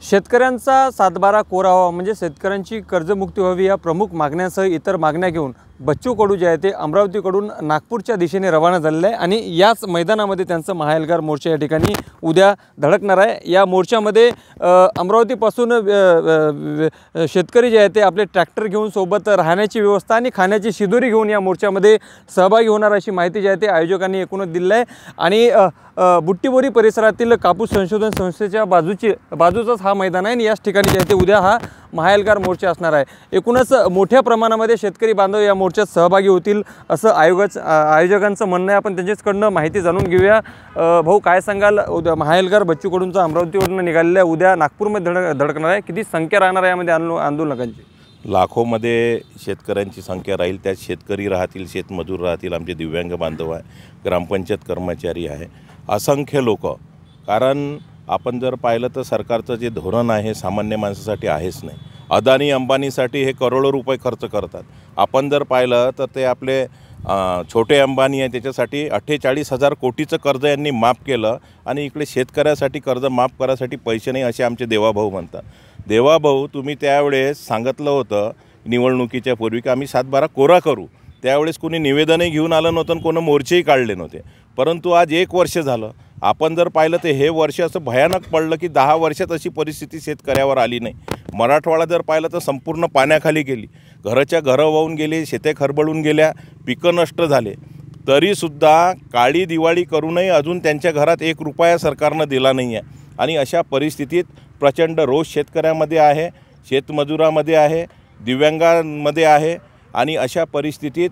शेतकऱ्यांचा सातबारा कोरा व्हावा म्हणजे शेतकऱ्यांची कर्जमुक्ती व्हावी या प्रमुख मागण्यांसह इतर मागण्या घेऊन बच्चू कडू जे आहे ते अमरावतीकडून नागपूरच्या दिशेने रवाना झालेले आहे आणि याच मैदानामध्ये त्यांचं महाएल्गार मोर्चा या ठिकाणी उद्या धडकणार आहे। या मोर्चामध्ये अमरावतीपासून शेतकरी जे आहे ते आपले ट्रॅक्टर घेऊन सोबत राहण्याची व्यवस्था आणि खाण्याची शिदोरी घेऊन या मोर्चामध्ये सहभागी होणार अशी माहिती जी आहे ते आयोजकांनी एकूणच दिली आहे। आणि बुट्टीबोरी परिसरातील कापूस संशोधन संस्थेच्या बाजूचाच हा मैदान आहे आणि याच ठिकाणी जे आहे ते उद्या हा महाएल्गार मोर्चा असणार आहे। एकूणच मोठ्या प्रमाणामध्ये शेतकरी बांधव या मोर्चात सहभागी होतील असं आयोजकांचं म्हणणं आहे। आपण त्यांच्याकडून माहिती जाणून घेऊया। भाऊ, काय सांगाल, उद्या महाएल्गार बच्चू कडूंचा अमरावतीवरून निघालेल्या उद्या नागपूरमध्ये धडकणार आहे, किती संख्या राहणार आहे यामध्ये आंदोलकांची? लाखोमध्ये शेतकऱ्यांची संख्या राहील। त्यात शेतकरी राहतील, शेतमजूर राहतील, आमचे दिव्यांग बांधव आहे, ग्रामपंचायत कर्मचारी आहे, असंख्य लोक। कारण आपण जर पाहिलं तर सरकारचं जे धोरण आहे सामान्य माणसासाठी आहेच नाही। अदानी अंबानीसाठी हे करोडो रुपये खर्च करतात। आपण जर पाहिलं तर ते आपले छोटे अंबानी आहे त्याच्यासाठी 48,000 कोटीचं कर्ज यांनी माफ केलं आणि इकडे शेतकऱ्यासाठी कर्ज माफ करायसाठी पैसे नाही असे आमचे देवाभाऊ म्हणतात। देवाभाऊ, तुम्ही त्यावेळेस सांगितलं होतं निवडणुकीच्या पूर्वी की आम्ही सातबारा कोरा करू, त्यावेळेस कोणी निवेदनही घेऊन आलं नव्हतं आणि कोणी मोर्चेही काढले नव्हते। परंतु आज 1 वर्ष झालं, आपण जर पाहिलं तर हे वर्ष असं भयानक पडलं की 10 वर्षात अशी परिस्थिती शेतकऱ्यावर आली नाही। मराठवाडा जर पाहिलं तर संपूर्ण पाण्याखाली गेली, घराच्या घरं वाहून गेली, शेते खरबडून गेल्या, पिकं नष्ट झाले, तरीसुद्धा काळी दिवाळी करूनही अजून त्यांच्या घरात 1 रुपया सरकारनं दिला नाही आहे। आणि अशा परिस्थितीत प्रचंड रोष शेतकऱ्यामध्ये आहे, शेतमजुरामध्ये आहे, दिव्यांगांमध्ये आहे। आणि अशा परिस्थितीत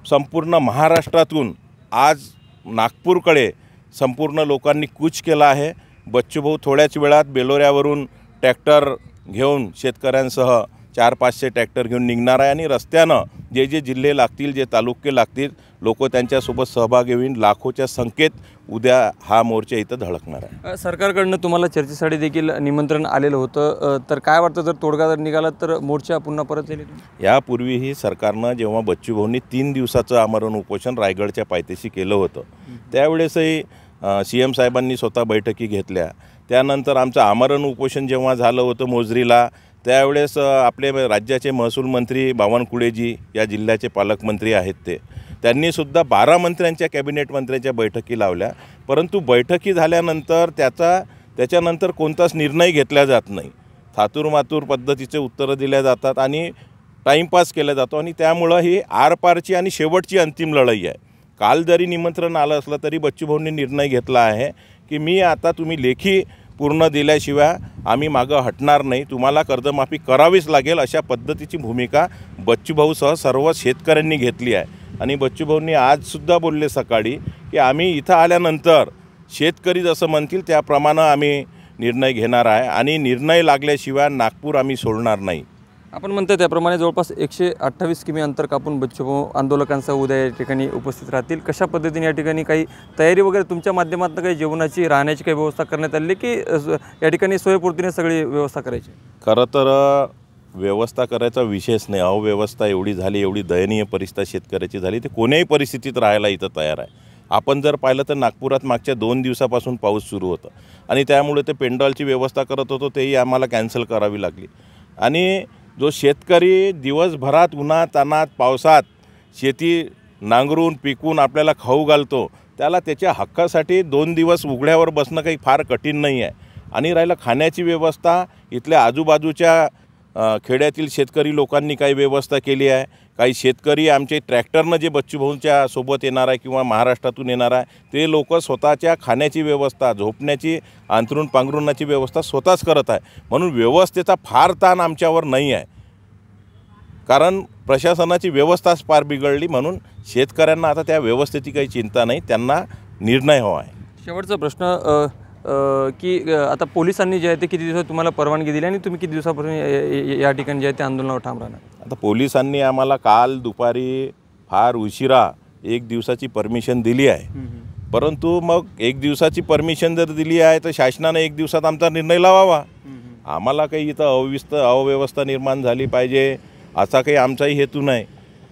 संपूर्ण महाराष्ट्रातून आज नागपूरकडे संपूर्ण लोकांनी कूच केला आहे। बच्चूभाऊ थोड्याच वेळात बेलोऱ्यावरून ट्रॅक्टर घेऊन शेतकऱ्यांसह 400-500 ट्रॅक्टर घेऊन निघणार आहे आणि रस्त्यानं जे जे जिल्हे लागतील, जे तालुके लागतील, लोक त्यांच्यासोबत सहभागी होईल। लाखोच्या संख्येत उद्या हा मोर्चा इथं धडकणार आहे। सरकारकडनं तुम्हाला चर्चेसाठी देखील निमंत्रण आलेलं होतं, तर काय वाटतं, जर तोडगा जर निघाला तर मोर्चा पुन्हा परत येईल? यापूर्वीही सरकारनं जेव्हा बच्चूभाऊंनी 3 दिवसाचं आमरण उपोषण रायगडच्या पायथ्याशी केलं होतं, त्यावेळेसही CM साहेबांनी स्वतः बैठकी घेतल्या। त्यानंतर आमचं आमरण उपोषण जेव्हा झालं होतं मोजरीला, त्यावेळेस आपले राज्याचे महसूल मंत्री बावनकुळेजी या जिल्ह्याचे पालकमंत्री आहेत, त्यांनीसुद्धा 12 मंत्र्यांच्या कॅबिनेट मंत्र्यांच्या बैठकी लावल्या। परंतु बैठकी झाल्यानंतर त्याच्यानंतर कोणताच निर्णय घेतला जात नाही। थातूरमातूर पद्धतीचे उत्तरं दिल्या जातात आणि टाईमपास केला जातो आणि त्यामुळं ही आरपारची आणि शेवटची अंतिम लढाई आहे। काल जरी निमंत्रण आलं असलं तरी बच्चूभाऊंनी निर्णय घेतला आहे की मी आता तुम्ही लेखी पूर्ण दिल्याशिवाय आम्ही मागं हटणार नाही, तुम्हाला कर्जमाफी करावीच लागेल, अशा पद्धतीची भूमिका बच्चूभाऊसह सर्व शेतकऱ्यांनी घेतली आहे। आणि बच्चूभाऊंनी आजसुद्धा बोलले सकाळी की आम्ही इथं आल्यानंतर शेतकरी जसं म्हणतील त्याप्रमाणे आम्ही निर्णय घेणार आहे आणि निर्णय लागल्याशिवाय नागपूर आम्ही सोडणार नाही। आपण म्हणतो त्याप्रमाणे जवळपास 128 किमी अंतर कापून बच्चूभाऊ आंदोलकांसह उद्या या ठिकाणी उपस्थित राहतील। कशा पद्धतीने या ठिकाणी काही तयारी वगैरे तुमच्या माध्यमातून काही जेवणाची, राहण्याची काही व्यवस्था करण्यात आली की या ठिकाणी सोयीपूर्तीने सगळी व्यवस्था करायची? खरं तर व्यवस्था करायचा विषयच नाही। अव्यवस्था एवढी झाली, एवढी दयनीय परिस्थिती शेतकऱ्याची झाली, ते कोणत्याही परिस्थितीत राहायला इथं तयार आहे। आपण जर पाहिलं तर नागपुरात मागच्या 2 दिवसापासून पाऊस सुरू होता आणि त्यामुळे ते पेंडॉलची व्यवस्था करत होतो तेही आम्हाला कॅन्सल करावी लागली। आणि जो शेतकरी दिवसभरात उन्हात तानात पावसात शेती नांगरून पिकून आपल्याला खाऊ घालतो, त्याला त्याच्या हक्कासाठी 2 दिवस उघड्यावर बसणं काही फार कठीण नाही आहे। आणि राहिलं खाण्याची व्यवस्था, इथल्या आजूबाजूच्या खेड्यातील शेतकरी लोकांनी काही व्यवस्था केली आहे। काही शेतकरी आमचे ट्रॅक्टरनं जे बच्चूभाऊंच्या सोबत येणार आहे किंवा महाराष्ट्रातून येणार आहे ते लोक स्वतःच्या खाण्याची व्यवस्था, झोपण्याची, अंथरूण पांघरुणाची व्यवस्था स्वतःच करत आहे। म्हणून व्यवस्थेचा फार ताण आमच्यावर नाही आहे, कारण प्रशासनाची व्यवस्थाच फार बिघडली। म्हणून शेतकऱ्यांना आता त्या व्यवस्थेची काही चिंता नाही, त्यांना निर्णय हवा आहे। शेवटचा प्रश्न की आता पोलिसांनी जे आहे ते किती दिवसात तुम्हाला परवानगी दिली आणि तुम्ही किती दिवसापासून या ठिकाणी जे आहे ते आंदोलनावर ठाम राहणार? आता पोलिसांनी आम्हाला काल दुपारी फार उशिरा 1 दिवसाची परमिशन दिली आहे। परंतु मग 1 दिवसाची परमिशन जर दिली आहे तर शासनाने 1 दिवसात आमचा निर्णय लावावा। आम्हाला काही इथं अव्यवस्था निर्माण झाली पाहिजे असा काही आमचाही हेतू नाही।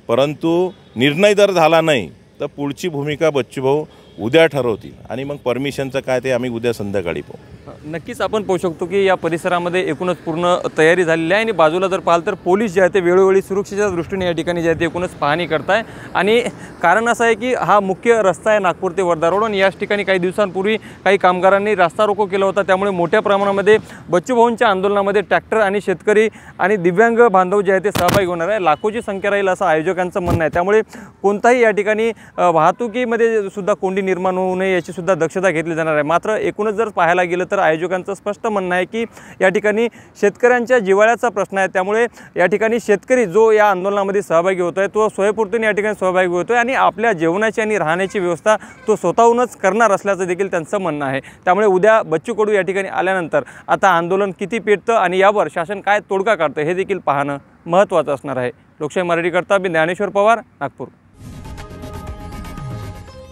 परंतु निर्णय जर झाला नाही तर पुढची भूमिका बच्चूभाऊ उद्या ठरवतील आणि मग परमिशनचं काय ते आम्ही उद्या संध्याकाळी पाहू। नक्कीच आपण पाहू शकतो की या परिसरामध्ये एकूणच पूर्ण तयारी झालेली आहे आणि बाजूला जर पाहाल तर पोलीस जे आहे ते वेळोवेळी सुरक्षेच्या दृष्टीने या ठिकाणी जे आहे ते एकूणच पाहणी करताय आणि कारण असं आहे की हा मुख्य रस्ता आहे नागपूर ते वर्धा रोड आणि याच ठिकाणी काही दिवसांपूर्वी काही कामगारांनी रास्ता रोको केला होता। त्यामुळे मोठ्या प्रमाणामध्ये बच्चूभाऊंच्या आंदोलनामध्ये ट्रॅक्टर आणि शेतकरी आणि दिव्यांग बांधव जे आहे ते सहभागी होणार आहे। लाखोची संख्या राहील असं आयोजकांचं म्हणणं आहे। त्यामुळे कोणताही या ठिकाणी वाहतुकीमध्ये सुद्धा कोंडी निर्माण होऊ नये याची सुद्धा दक्षता घेतली जाणार आहे। मात्र एकूणच जर पाहायला गेलं तर आयोजकांचं स्पष्ट म्हणणं आहे की या ठिकाणी शेतकऱ्यांच्या जिव्हाळ्याचा प्रश्न आहे। त्यामुळे या ठिकाणी शेतकरी जो या आंदोलनामध्ये सहभागी होत आहे तो स्वयंपूर्तीने या ठिकाणी सहभागी होतो आहे आणि आपल्या जेवणाची आणि राहण्याची व्यवस्था तो स्वतःहूनच करणार असल्याचं देखील त्यांचं म्हणणं आहे। त्यामुळे उद्या बच्चू कडू या ठिकाणी आल्यानंतर आता आंदोलन किती पेटतं आणि यावर शासन काय तोडगा काढतं हे देखील पाहणं महत्त्वाचं असणार आहे। लोकशाही मराठीकरता मी ज्ञानेश्वर पवार, नागपूर।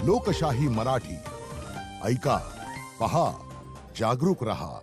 लोकशाही मराठी ऐका, पहा, जागरूक रहा।